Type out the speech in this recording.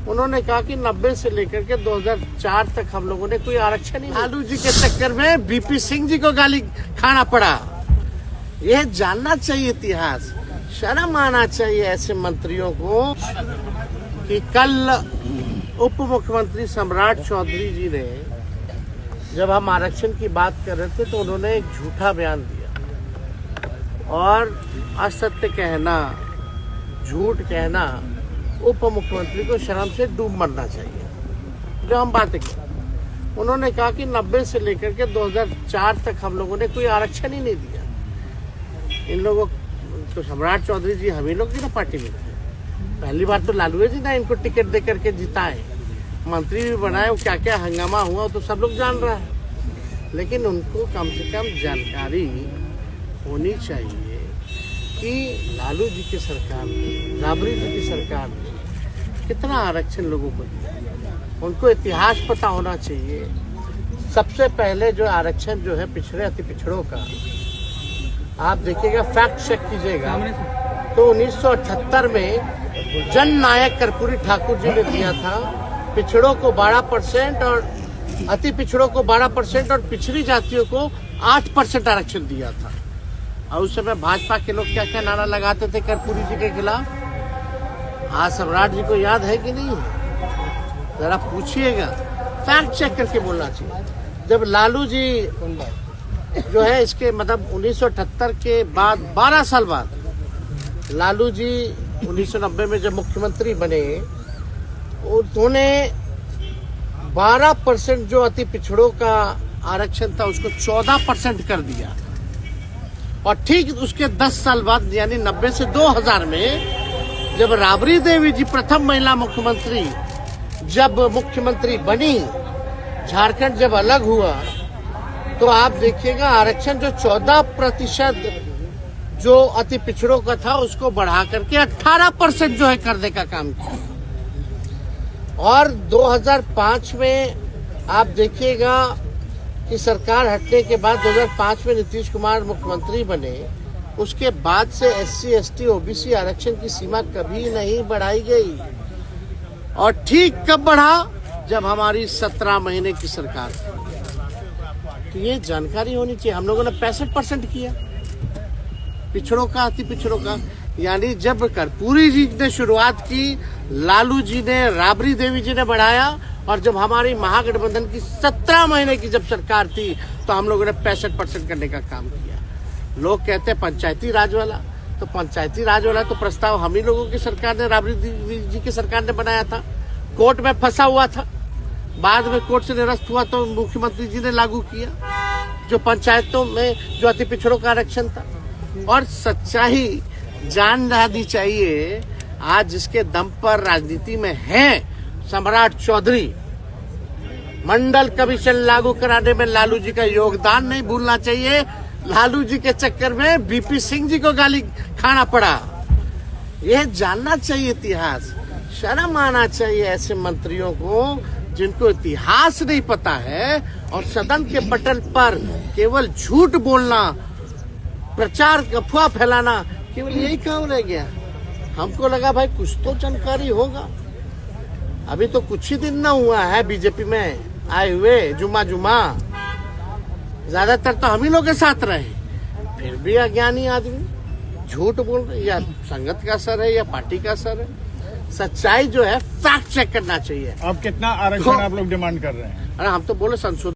उन्होंने कहा कि 90 से लेकर के 2004 तक हम लोगों ने कोई आरक्षण ही नहीं। लालू जी के चक्कर में बीपी सिंह जी को गाली खाना पड़ा। यह जानना चाहिए इतिहास, शर्म आना चाहिए ऐसे मंत्रियों को कि कल उप मुख्यमंत्री सम्राट चौधरी जी ने जब हम आरक्षण की बात कर रहे थे तो उन्होंने एक झूठा बयान दिया और असत्य कहना, झूठ कहना, उप मुख्यमंत्री को शर्म से डूब मरना चाहिए। जो हम बातें की, उन्होंने कहा कि 90 से लेकर के 2004 तक हम लोगों ने कोई आरक्षण ही नहीं दिया। इन लोगों तो सम्राट चौधरी जी हम ही लोग की ना पार्टी में थे। पहली बार तो लालू जी ना इनको टिकट दे करके जिताए, मंत्री भी बनाए, वो क्या क्या हंगामा हुआ तो सब लोग जान रहा है। लेकिन उनको कम से कम जानकारी होनी चाहिए कि लालू जी की सरकार ने, राबड़ी जी की सरकार ने कितना आरक्षण लोगों को दिया। उनको इतिहास पता होना चाहिए। सबसे पहले जो आरक्षण जो है पिछड़े अति पिछड़ों का, आप देखिएगा, फैक्ट चेक कीजिएगा, तो 1978 में जन नायक कर्पूरी ठाकुर जी ने दिया था। पिछड़ों को 12% और अति पिछड़ों को 12% और पिछड़ी जातियों को 8% आरक्षण दिया था। और उस समय भाजपा के लोग क्या क्या नारा लगाते थे कर्पूरी जी के खिलाफ। आज सम्राट जी को याद है कि नहीं है? जरा पूछिएगा, फैक्ट चेक करके बोलना चाहिए। जब लालू जी जो है इसके मतलब 1978 के बाद 12 साल बाद लालू जी 1990 में जब मुख्यमंत्री बने, उन्होंने 12% जो अति पिछड़ों का आरक्षण था उसको 14% कर दिया। और ठीक उसके 10 साल बाद यानी 90 से 2000 में जब राबड़ी देवी जी प्रथम महिला मुख्यमंत्री जब मुख्यमंत्री बनी, झारखंड जब अलग हुआ, तो आप देखिएगा आरक्षण जो 14% जो अति पिछड़ों का था उसको बढ़ा करके 18% जो है करने का काम किया। और 2005 में आप देखिएगा कि सरकार हटने के बाद 2005 में नीतीश कुमार मुख्यमंत्री बने, उसके बाद से SC, ST, OBC आरक्षण की सीमा कभी नहीं बढ़ाई गई। और ठीक कब बढ़ा? जब हमारी 17 महीने की सरकार थी। तो ये जानकारी होनी चाहिए। हम लोगों ने 65% किया पिछड़ों का, अति पिछड़ों का। यानी जब कर्पूरी जी ने शुरुआत की, लालू जी ने, राबड़ी देवी जी ने बढ़ाया। और जब हमारी महागठबंधन की 17 महीने की जब सरकार थी तो हम लोगों ने 65% करने का काम किया। लोग कहते हैं पंचायती राज वाला, तो पंचायती राज वाला तो प्रस्ताव हम ही लोगों की सरकार ने, राबड़ी देवी जी की सरकार ने बनाया था। कोर्ट में फंसा हुआ था, बाद में कोर्ट से निरस्त हुआ तो मुख्यमंत्री जी ने लागू किया, जो पंचायतों में जो अति पिछड़ों का आरक्षण था। और सच्चाई जान जानी चाहिए। आज जिसके दम पर राजनीति में है सम्राट चौधरी, मंडल कमीशन लागू कराने में लालू जी का योगदान नहीं भूलना चाहिए। लालू जी के चक्कर में बीपी सिंह जी को गाली खाना पड़ा। यह जानना चाहिए इतिहास, शर्म आना चाहिए ऐसे मंत्रियों को जिनको इतिहास नहीं पता है और सदन के पटल पर केवल झूठ बोलना, प्रचार अफवाह फैलाना, केवल यही काम रह गया। हमको लगा भाई कुछ तो जानकारी होगा। अभी तो कुछ ही दिन ना हुआ है बीजेपी में आए हुए, जुमा ज्यादातर तो हम ही लोग के साथ रहे, फिर भी अज्ञानी आदमी झूठ बोल रहे। या संगत का असर है या पार्टी का असर है। सच्चाई जो है फैक्ट चेक करना चाहिए। अब कितना आरक्षण आप लोग डिमांड कर रहे हैं? अरे हम तो बोले संशोधन